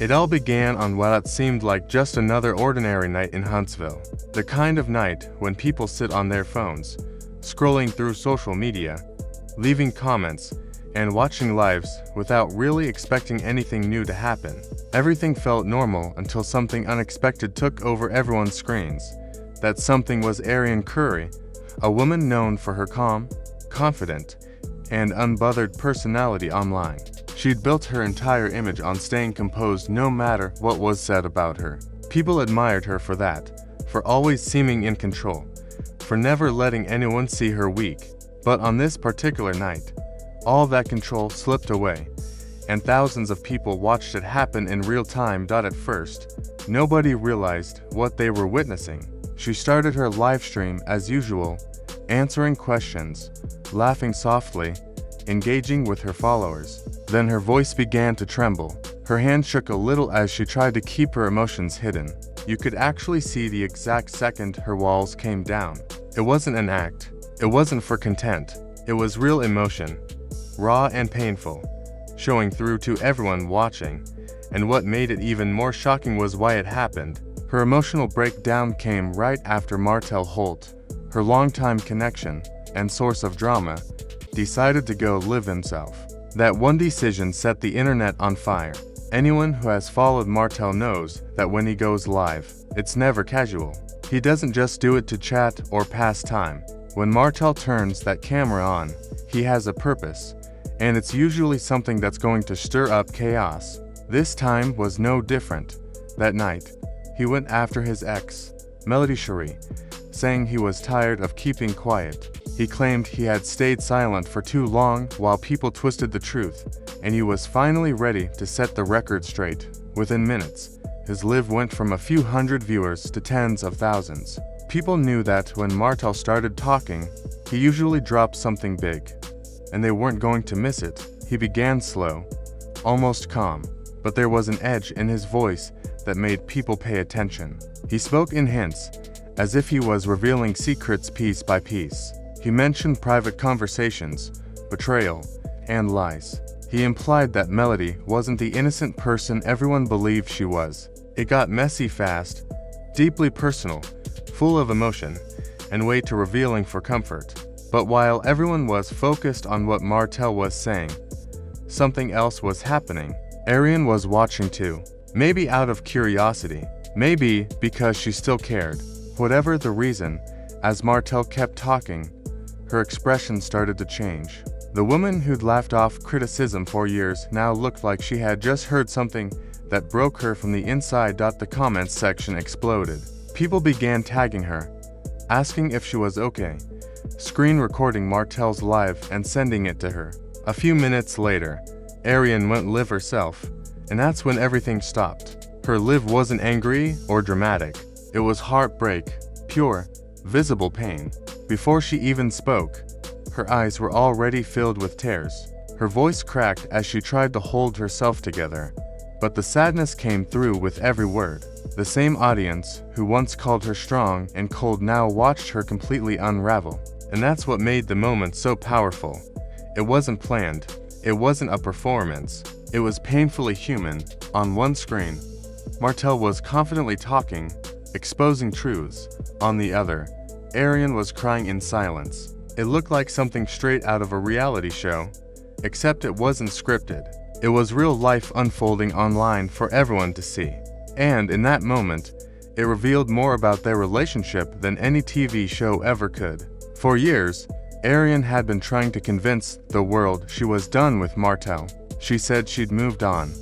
It all began on what seemed like just another ordinary night in Huntsville. The kind of night when people sit on their phones, scrolling through social media, leaving comments, and watching lives without really expecting anything new to happen. Everything felt normal until something unexpected took over everyone's screens. That something was Arionne, a woman known for her calm, confident, and unbothered personality online. She'd built her entire image on staying composed no matter what was said about her. People admired her for that, for always seeming in control, for never letting anyone see her weak. But on this particular night, all that control slipped away, and thousands of people watched it happen in real time. At first, nobody realized what they were witnessing. She started her live stream as usual, answering questions, laughing softly, engaging with her followers. Then her voice began to tremble. Her hand shook a little as she tried to keep her emotions hidden. You could actually see the exact second her walls came down. It wasn't an act. It wasn't for content. It was real emotion, raw and painful, showing through to everyone watching. And what made it even more shocking was why it happened. Her emotional breakdown came right after Martell Holt, her longtime connection and source of drama, decided to go live himself. That one decision set the internet on fire. Anyone who has followed Martell knows that when he goes live, it's never casual. He doesn't just do it to chat or pass time. When Martell turns that camera on, he has a purpose, and it's usually something that's going to stir up chaos. This time was no different. That night, he went after his ex, Shari, saying he was tired of keeping quiet. He claimed he had stayed silent for too long while people twisted the truth, and he was finally ready to set the record straight. Within minutes, his live went from a few hundred viewers to tens of thousands. People knew that when Martell started talking, he usually dropped something big, and they weren't going to miss it. He began slow, almost calm, but there was an edge in his voice that made people pay attention. He spoke in hints, as if he was revealing secrets piece by piece. He mentioned private conversations, betrayal, and lies. He implied that Melody wasn't the innocent person everyone believed she was. It got messy fast, deeply personal, full of emotion, and way too revealing for comfort. But while everyone was focused on what Martell was saying, something else was happening. Arionne was watching too. Maybe out of curiosity, maybe because she still cared. Whatever the reason, as Martell kept talking, her expression started to change. The woman who'd laughed off criticism for years now looked like she had just heard something that broke her from the inside. The comments section exploded. People began tagging her, asking if she was okay, screen recording Martell's live and sending it to her. A few minutes later, Arionne went live herself, and that's when everything stopped. Her live wasn't angry or dramatic. It was heartbreak, pure, visible pain. Before she even spoke, her eyes were already filled with tears. Her voice cracked as she tried to hold herself together, but the sadness came through with every word. The same audience who once called her strong and cold now watched her completely unravel. And that's what made the moment so powerful. It wasn't planned. It wasn't a performance. It was painfully human. On one screen, Martell was confidently talking, exposing truths. On the other, Arionne was crying in silence. It looked like something straight out of a reality show, except it wasn't scripted. It was real life unfolding online for everyone to see. And in that moment, it revealed more about their relationship than any TV show ever could. For years, Arionne had been trying to convince the world she was done with Martell. She said she'd moved on,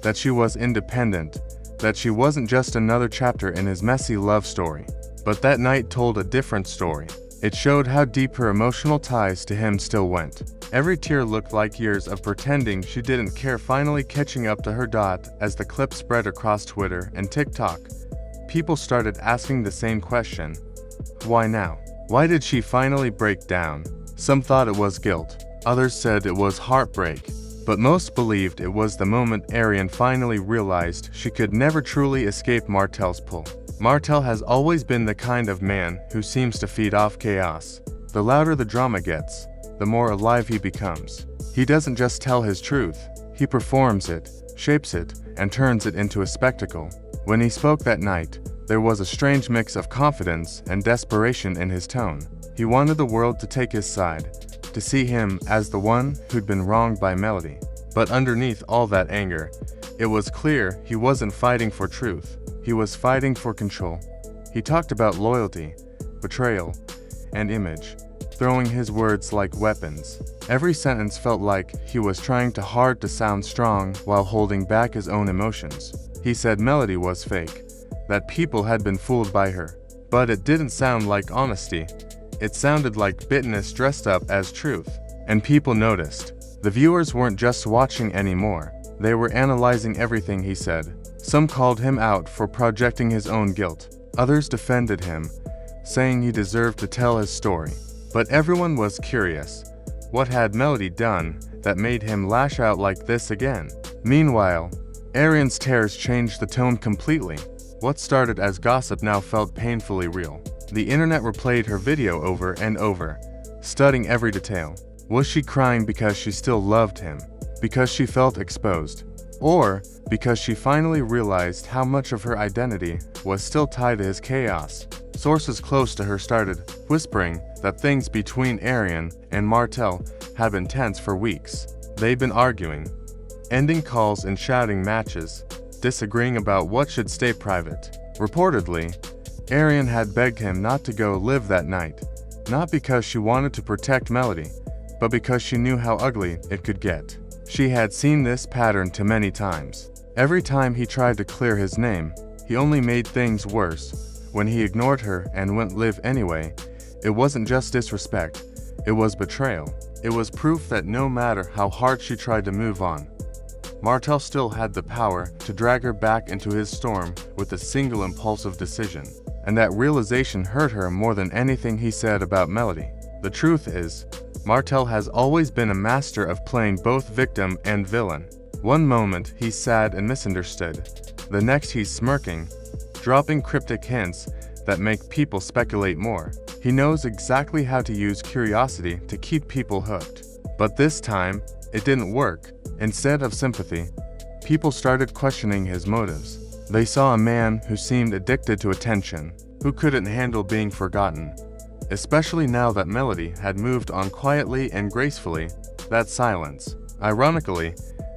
that she was independent, that she wasn't just another chapter in his messy love story. But that night told a different story. It showed how deep her emotional ties to him still went. Every tear looked like years of pretending she didn't care finally catching up to her. As the clip spread across Twitter and TikTok, people started asking the same question. Why now? Why did she finally break down? Some thought it was guilt. Others said it was heartbreak. But most believed it was the moment Arionne finally realized she could never truly escape Martell's pull. Martell has always been the kind of man who seems to feed off chaos. The louder the drama gets, the more alive he becomes. He doesn't just tell his truth, he performs it, shapes it, and turns it into a spectacle. When he spoke that night, there was a strange mix of confidence and desperation in his tone. He wanted the world to take his side, to see him as the one who'd been wronged by Melody. But underneath all that anger, it was clear he wasn't fighting for truth. He was fighting for control. He talked about loyalty, betrayal, and image, throwing his words like weapons. Every sentence felt like he was trying too hard to sound strong while holding back his own emotions. He said Melody was fake, that people had been fooled by her. But it didn't sound like honesty. It sounded like bitterness dressed up as truth. And people noticed. The viewers weren't just watching anymore. They were analyzing everything he said. Some called him out for projecting his own guilt. Others defended him, saying he deserved to tell his story. But everyone was curious. What had Melody done that made him lash out like this again? Meanwhile, Arionne's tears changed the tone completely. What started as gossip now felt painfully real. The internet replayed her video over and over, studying every detail. Was she crying because she still loved him? Because she felt exposed? Or because she finally realized how much of her identity was still tied to his chaos? Sources close to her started whispering that things between Arionne and Martell had been tense for weeks. They'd been arguing, ending calls in shouting matches, disagreeing about what should stay private. Reportedly, Arionne had begged him not to go live that night, not because she wanted to protect Melody, but because she knew how ugly it could get. She had seen this pattern too many times. Every time he tried to clear his name, he only made things worse. When he ignored her and went live anyway, it wasn't just disrespect, it was betrayal. It was proof that no matter how hard she tried to move on, Martell still had the power to drag her back into his storm with a single impulsive decision. And that realization hurt her more than anything he said about Melody. The truth is, Martell has always been a master of playing both victim and villain. One moment he's sad and misunderstood, the next he's smirking, dropping cryptic hints that make people speculate more. He knows exactly how to use curiosity to keep people hooked. But this time, it didn't work. Instead of sympathy, people started questioning his motives. They saw a man who seemed addicted to attention, who couldn't handle being forgotten. Especially now that Melody had moved on quietly and gracefully, that silence, ironically,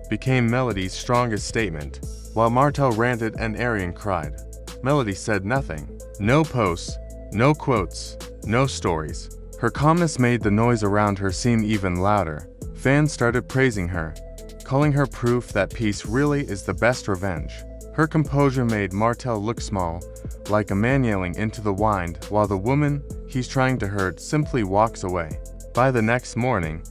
became Melody's strongest statement. While Martell ranted and Arionne cried, Melody said nothing. No posts, no quotes, no stories. Her calmness made the noise around her seem even louder. Fans started praising her, calling her proof that peace really is the best revenge. Her composure made Martell look small, like a man yelling into the wind while the woman he's trying to hurt simply walks away. By the next morning,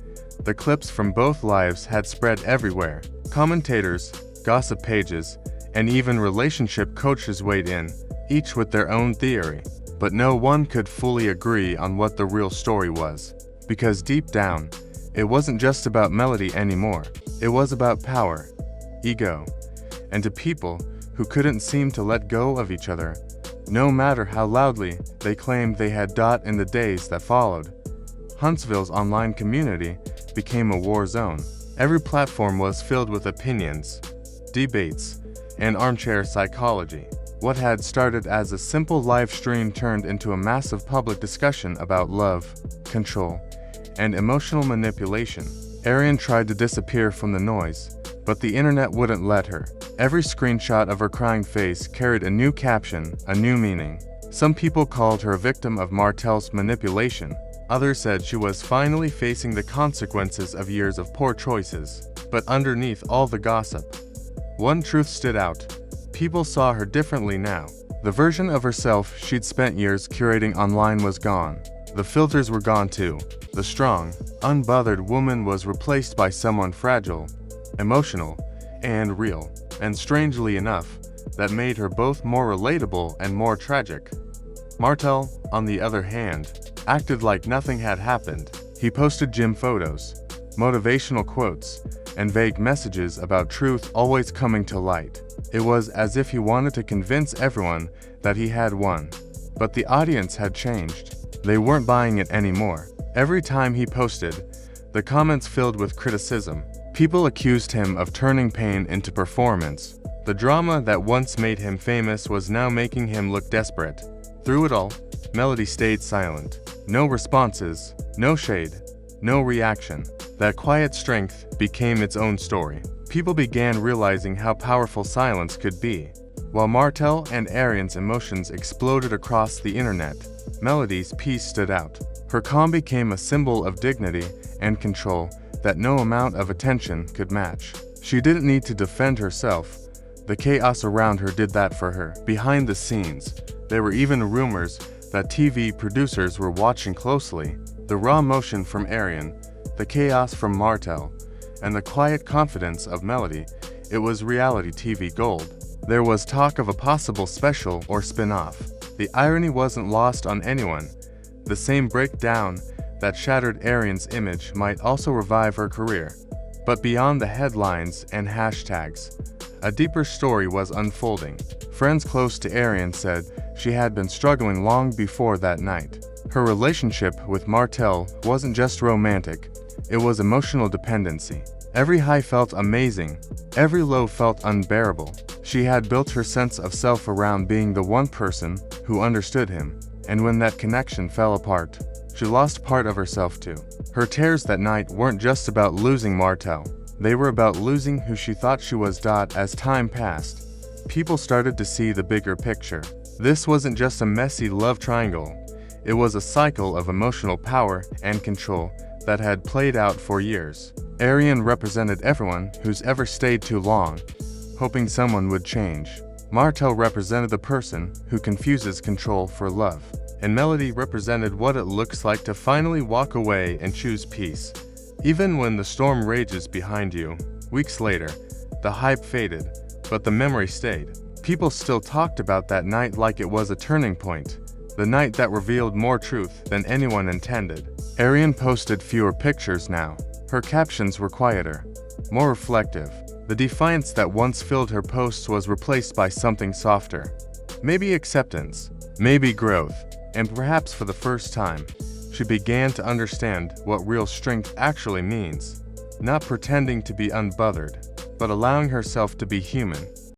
the clips from both lives had spread everywhere. Commentators, gossip pages, and even relationship coaches weighed in, each with their own theory. But no one could fully agree on what the real story was. Because deep down, it wasn't just about Melody anymore. It was about power, ego, and to people who couldn't seem to let go of each other, no matter how loudly they claimed they had. In the days that followed, Huntsville's online community became a war zone. Every platform was filled with opinions, debates, and armchair psychology. What had started as a simple live stream turned into a massive public discussion about love, control, and emotional manipulation. Arionne tried to disappear from the noise, but the internet wouldn't let her. Every screenshot of her crying face carried a new caption, a new meaning. Some people called her a victim of Martell's manipulation. Others said she was finally facing the consequences of years of poor choices. But underneath all the gossip, one truth stood out. People saw her differently now. The version of herself she'd spent years curating online was gone. The filters were gone too. The strong, unbothered woman was replaced by someone fragile, emotional, and real. And strangely enough, that made her both more relatable and more tragic. Martell, on the other hand, acted like nothing had happened. He posted gym photos, motivational quotes, and vague messages about truth always coming to light. It was as if he wanted to convince everyone that he had won. But the audience had changed. They weren't buying it anymore. Every time he posted, the comments filled with criticism. People accused him of turning pain into performance, The drama that once made him famous was now making him look desperate. Through it all, Melody stayed silent. No responses, no shade, no reaction. That quiet strength became its own story. People began realizing how powerful silence could be. While Martell and Arionne's emotions exploded across the internet, Melody's peace stood out. Her calm became a symbol of dignity and control that no amount of attention could match. She didn't need to defend herself. The chaos around her did that for her. Behind the scenes, there were even rumors that TV producers were watching closely. The raw emotion from Arionne, the chaos from Martell, and the quiet confidence of Melody, it was reality TV gold. There was talk of a possible special or spin-off. The irony wasn't lost on anyone. The same breakdown that shattered Arionne's image might also revive her career. But beyond the headlines and hashtags, a deeper story was unfolding. Friends close to Arionne said she had been struggling long before that night. Her relationship with Martell wasn't just romantic, it was emotional dependency. Every high felt amazing, every low felt unbearable. She had built her sense of self around being the one person who understood him, and when that connection fell apart, she lost part of herself too. Her tears that night weren't just about losing Martell, they were about losing who she thought she was. As time passed, people started to see the bigger picture. This wasn't just a messy love triangle, it was a cycle of emotional power and control that had played out for years. Arionne represented everyone who's ever stayed too long, hoping someone would change. Martell represented the person who confuses control for love. And Melody represented what it looks like to finally walk away and choose peace. Even when the storm rages behind you, weeks later, the hype faded, but the memory stayed. People still talked about that night like it was a turning point, the night that revealed more truth than anyone intended. Arionne posted fewer pictures now. Her captions were quieter, more reflective. The defiance that once filled her posts was replaced by something softer. Maybe acceptance, maybe growth, and perhaps for the first time, she began to understand what real strength actually means. Not pretending to be unbothered, but allowing herself to be human.